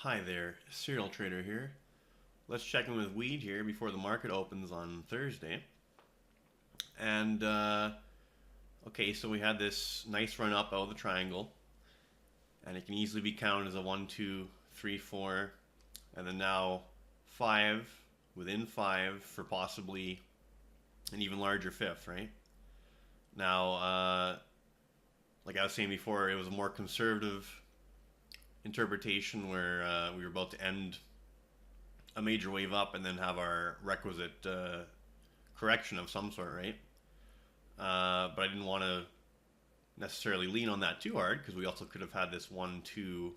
Hi there, Serial Trader here. Let's check in with wheat here before the market opens on Thursday. And, okay, so we had this nice run up out of the triangle, and it can easily be counted as a 1, 2, 3, 4, and then now 5 within 5 for possibly an even larger fifth, right? Now, like I was saying before, it was a more conservative interpretation where we were about to end a major wave up and then have our requisite correction of some sort, right? But I didn't want to necessarily lean on that too hard because we also could have had this 1, 2,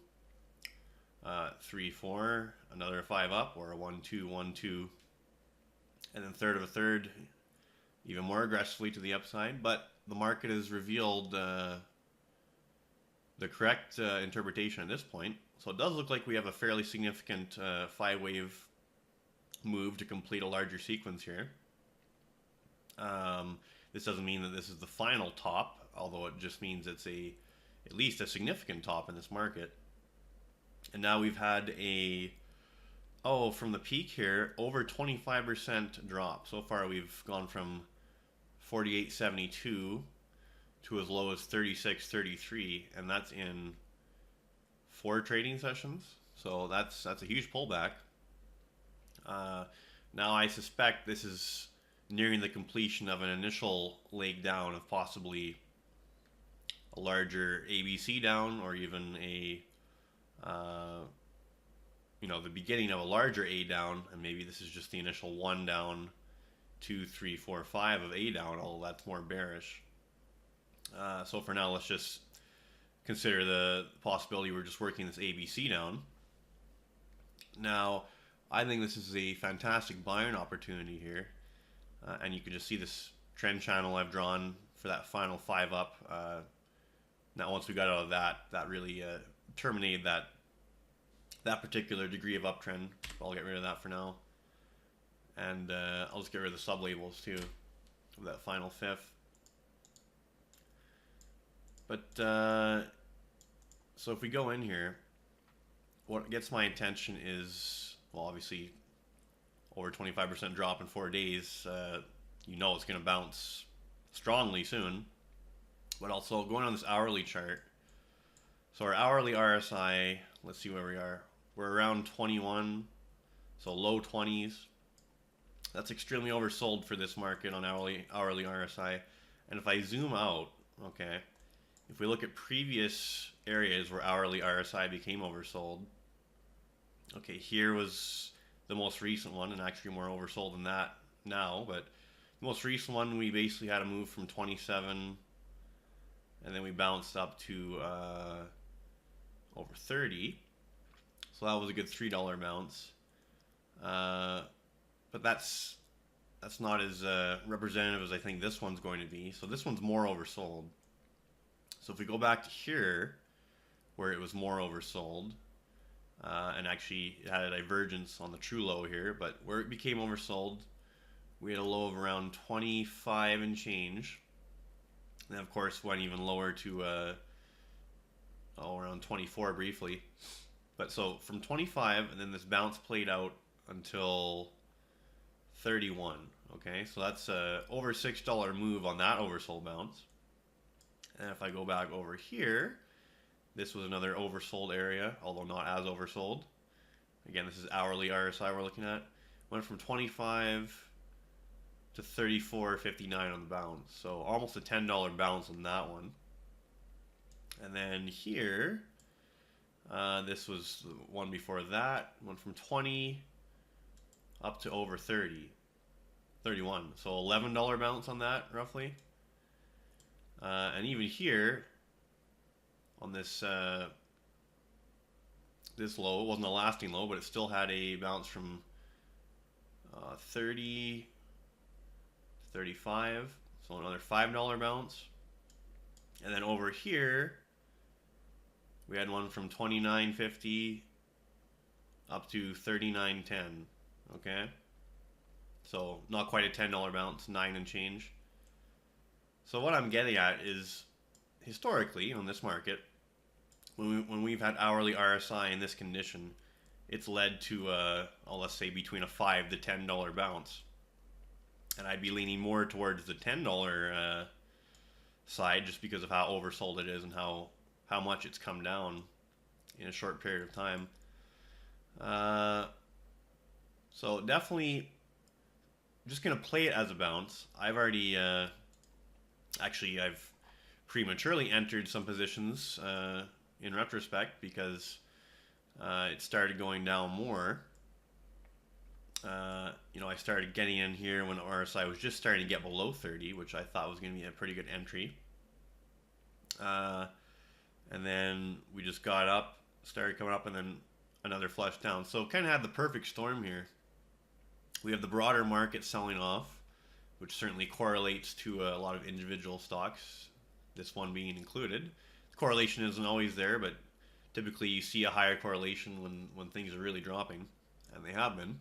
3, 4, another 5 up, or a 1, 2, 1, 2, and then third of a third, even more aggressively to the upside. But the market has revealed the correct interpretation at this point. So it does look like we have a fairly significant 5-wave move to complete a larger sequence here. This doesn't mean that this is the final top, although it just means it's at least a significant top in this market. And now we've had from the peak here, over 25% drop. So far we've gone from 48.72 to as low as 36.33, and that's in 4 trading sessions. So that's a huge pullback. Now I suspect this is nearing the completion of an initial leg down of possibly a larger ABC down, or even the beginning of a larger A down, and maybe this is just the initial 1 down, 2, 3, 4, 5 of A down, although that's more bearish. So for now, let's just consider the possibility we're just working this ABC down. Now, I think this is a fantastic buying opportunity here. And you can just see this trend channel I've drawn for that final 5 up. Now, once we got out of that really terminated that particular degree of uptrend. So I'll get rid of that for now. And I'll just get rid of the sub-labels too of that final fifth. But so if we go in here, what gets my attention is, well, obviously over 25% drop in 4 days. It's going to bounce strongly soon. But also going on this hourly chart. So our hourly RSI, let's see where we are. We're around 21, so low 20s. That's extremely oversold for this market on hourly RSI. And if I zoom out, okay, if we look at previous areas where hourly RSI became oversold, okay, here was the most recent one, and actually more oversold than that now, but the most recent one, we basically had a move from 27, and then we bounced up to over 30. So that was a good $3 bounce. But that's not as representative as I think this one's going to be. So this one's more oversold. So if we go back to here, where it was more oversold, and actually it had a divergence on the true low here, but where it became oversold, we had a low of around 25 and change. And of course went even lower to around 24 briefly. But so from 25, and then this bounce played out until 31. Okay, so that's a over $6 move on that oversold bounce. And if I go back over here, this was another oversold area, although not as oversold. Again, this is hourly RSI we're looking at. Went from 25 to 34.59 on the bounce. So almost a $10 bounce on that one. And then here, this was the one before that. Went from 20 up to over 31. So $11 bounce on that, roughly. And even here, on this this low, it wasn't a lasting low, but it still had a bounce from 30 to 35, so another $5 bounce. And then over here, we had one from 29.50 up to 39.10. Okay, so not quite a $10 bounce, 9 and change. So what I'm getting at is, historically on this market, when we've had hourly RSI in this condition, it's led to let's say between a $5 to $10 bounce, and I'd be leaning more towards the $10 side just because of how oversold it is and how much it's come down in a short period of time. So definitely just gonna play it as a bounce. I've already I've prematurely entered some positions in retrospect because it started going down more. I started getting in here when RSI was just starting to get below 30, which I thought was going to be a pretty good entry. And then we just got up, started coming up, and then another flush down. So kind of had the perfect storm here. We have the broader market selling off, which certainly correlates to a lot of individual stocks, this one being included. The correlation isn't always there, but typically you see a higher correlation when things are really dropping, and they have been.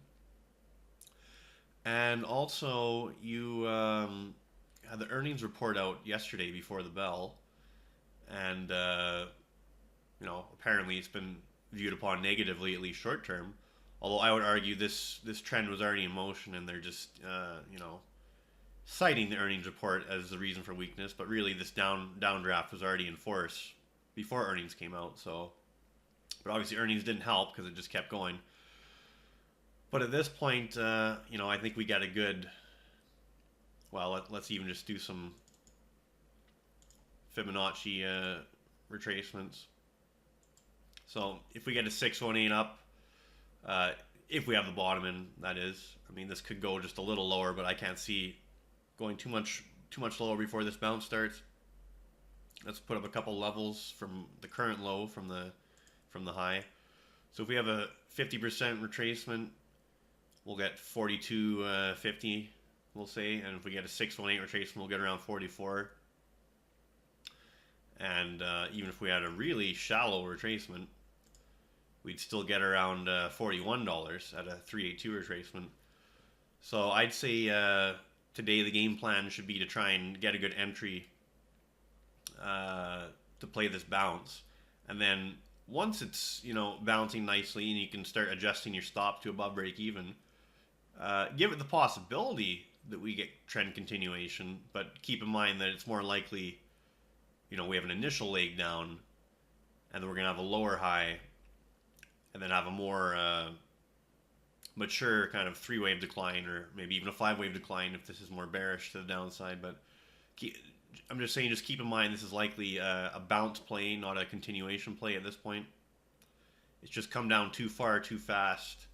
And also, you had the earnings report out yesterday before the bell, and apparently it's been viewed upon negatively, at least short term. Although I would argue this trend was already in motion, and they're just citing the earnings report as the reason for weakness. But really, this downdraft was already in force before earnings came out. So, but obviously earnings didn't help because it just kept going. But at this point, I think we got a good. Well, let's even just do some Fibonacci retracements. So if we get a 618 up, if we have the bottom in, that is. I mean, this could go just a little lower, but I can't see going too much lower before this bounce starts. Let's put up a couple levels from the current low from the high. So if we have a 50% retracement, we'll get 42.50, we'll say, and if we get a 618 retracement, we'll get around 44. And even if we had a really shallow retracement, we'd still get around $41 at a 382 retracement. So I'd say today the game plan should be to try and get a good entry to play this bounce, and then once it's bouncing nicely and you can start adjusting your stop to above break even, give it the possibility that we get trend continuation, but keep in mind that it's more likely we have an initial leg down and then we're going to have a lower high and then have a more mature kind of 3-wave decline, or maybe even a 5-wave decline if this is more bearish to the downside. But I'm just saying, just keep in mind this is likely a bounce play, not a continuation play at this point. It's just come down too far, too fast.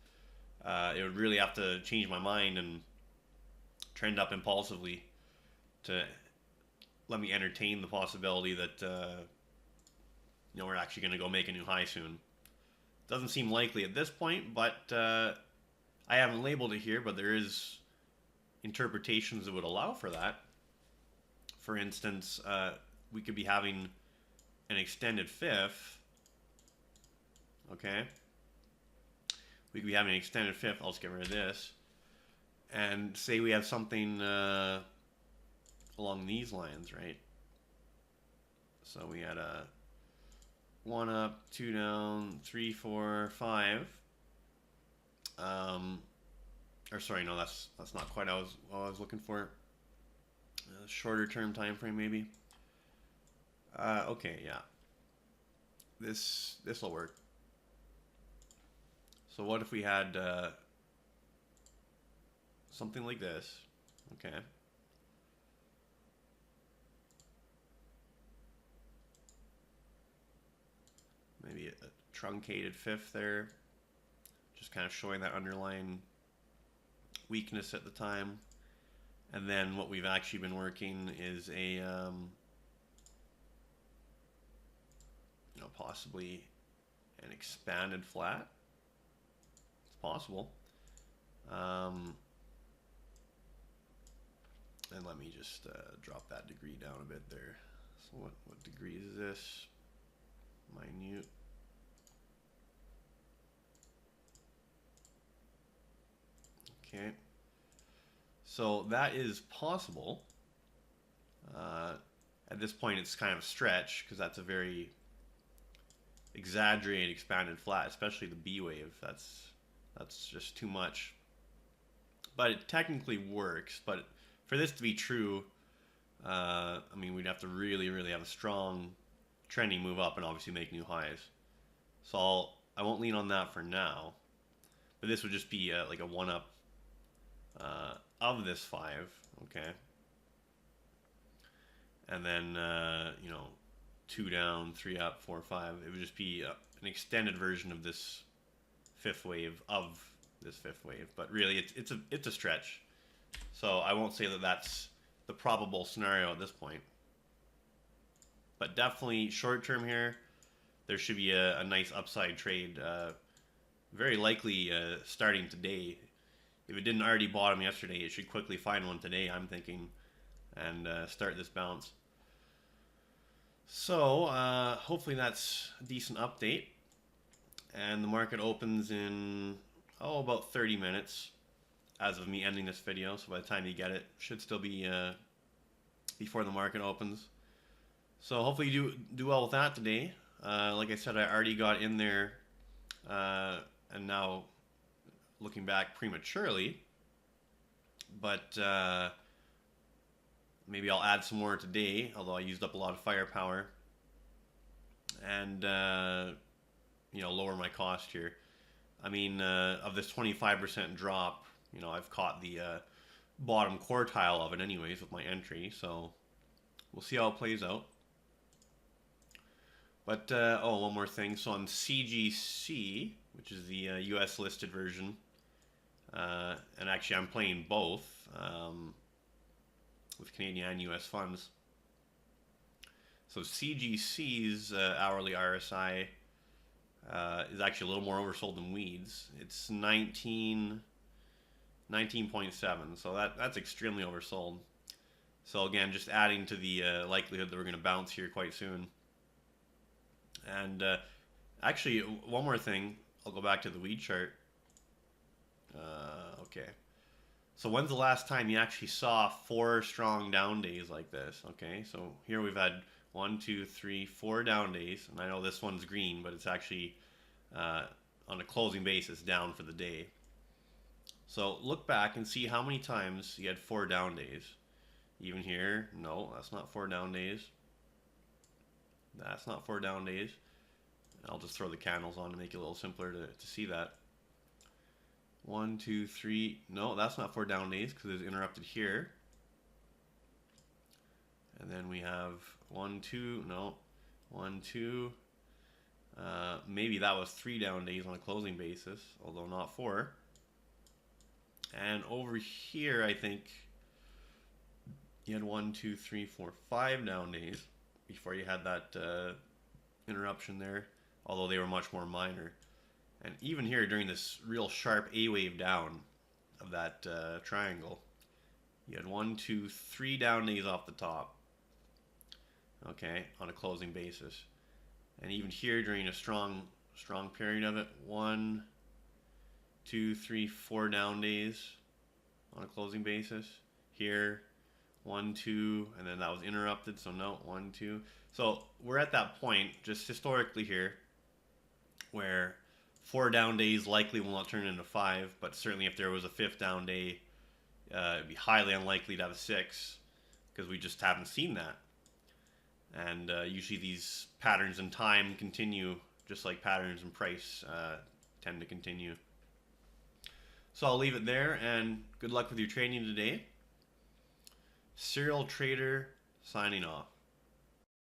It would really have to change my mind and trend up impulsively to let me entertain the possibility that we're actually going to go make a new high soon. Doesn't seem likely at this point, but I haven't labeled it here, but there is interpretations that would allow for that. For instance, we could be having an extended fifth. Okay. We could be having an extended fifth. I'll just get rid of this. And say we have something along these lines, right? So we had a 1 up, 2 down, 3, 4, 5. Or sorry, no, that's not quite what I was looking for. Shorter term time frame, maybe. Okay, yeah. This will work. So what if we had something like this? Okay. Maybe a truncated fifth there, just kind of showing that underlying weakness at the time. And then what we've actually been working is a possibly an expanded flat. It's possible. And let me just drop that degree down a bit there. So what degrees is this? Minute. Okay. So that is possible. At this point, it's kind of a stretch because that's a very exaggerate expanded flat, especially the B wave. That's just too much. But it technically works. But for this to be true, I mean, we'd have to really have a strong trending move up and obviously make new highs. So I won't lean on that for now. But this would just be like a one up of this 5, okay? And then, 2 down, 3 up, 4, 5. It would just be an extended version of this 5th wave of this 5th wave. But really, it's a stretch. So I won't say that that's the probable scenario at this point. But definitely short term here, there should be a nice upside trade. Very likely starting today. If it didn't already bottom yesterday, it should quickly find one today, I'm thinking, and start this bounce. So hopefully that's a decent update. And the market opens in, about 30 minutes as of me ending this video. So by the time you get it, should still be before the market opens. So hopefully you do well with that today. Like I said, I already got in there, and now looking back prematurely. But maybe I'll add some more today, although I used up a lot of firepower. And, lower my cost here. I mean, of this 25% drop, I've caught the bottom quartile of it anyways with my entry. So we'll see how it plays out. But, one more thing. So on CGC, which is the US listed version, and actually I'm playing both with Canadian and US funds. So CGC's hourly RSI is actually a little more oversold than Weed's. It's 19.7, so that's extremely oversold. So again, just adding to the likelihood that we're going to bounce here quite soon. And actually, one more thing. I'll go back to the Weed chart. Okay. So when's the last time you actually saw 4 strong down days like this? Okay, so here we've had 1, 2, 3, 4 down days. And I know this one's green, but it's actually on a closing basis down for the day. So look back and see how many times you had 4 down days. Even here, no, that's not 4 down days. That's not 4 down days. I'll just throw the candles on to make it a little simpler to see that. 1, 2, 3. No, that's not 4 down days because it's interrupted here. And then we have 1, 2. No, 1, 2. Maybe that was 3 down days on a closing basis, although not 4. And over here, I think you had 1, 2, 3, 4, 5 down days before you had that interruption there, although they were much more minor. And even here during this real sharp A wave down of that triangle, you had 1, 2, 3 down days off the top, okay, on a closing basis. And even here during a strong period of it, 1, 2, 3, 4 down days on a closing basis. Here, 1, 2, and then that was interrupted, so no, 1, 2. So we're at that point, just historically here, where 4 down days likely will not turn into 5, but certainly if there was a 5th down day, it'd be highly unlikely to have a 6, because we just haven't seen that. And usually these patterns in time continue, just like patterns in price tend to continue. So I'll leave it there, and good luck with your trading today. Serial Trader signing off.